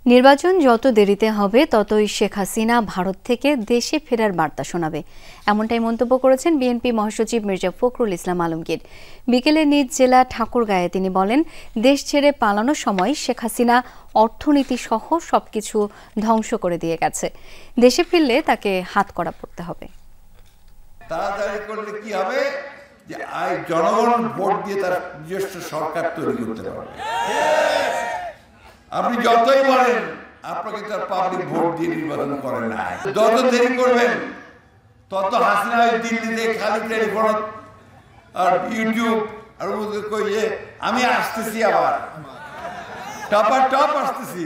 নির্বাচন যত দেরিতে হবে ততই শেখ হাসিনা ভারত থেকে দেশে ফেরার বার্তা শোনাবে, এমনটাই মন্তব্য করেছেন বিএনপি মহাসচিব মির্জা ফখরুল ইসলাম আলমগীর। বিকেলে নিজ জেলা ঠাকুরগাঁয়ে তিনি বলেন, দেশ ছেড়ে পালানোর সময় শেখ হাসিনা অর্থনীতি সহ সবকিছু ধ্বংস করে দিয়ে গেছে। দেশে ফিরলে তাকে হাতকড়া পড়তে হবে। তাড়াতাড়ি করলে কি হবে যে জনগণ ভোট দিয়ে তার নিজস্ব সরকার তৈরি করতে পারবে। আপনি যতই বলেন আপনাকে তার পাবলিক ভোট দিয়ে নির্বাচন করেন না, যত দেরি করবেন তত হাসিনা দিল্লিতে খালি টেলিফোন আর ইউটিউব আর কইয়ে আমি আসতেছি, আবার টপ আসতেছি।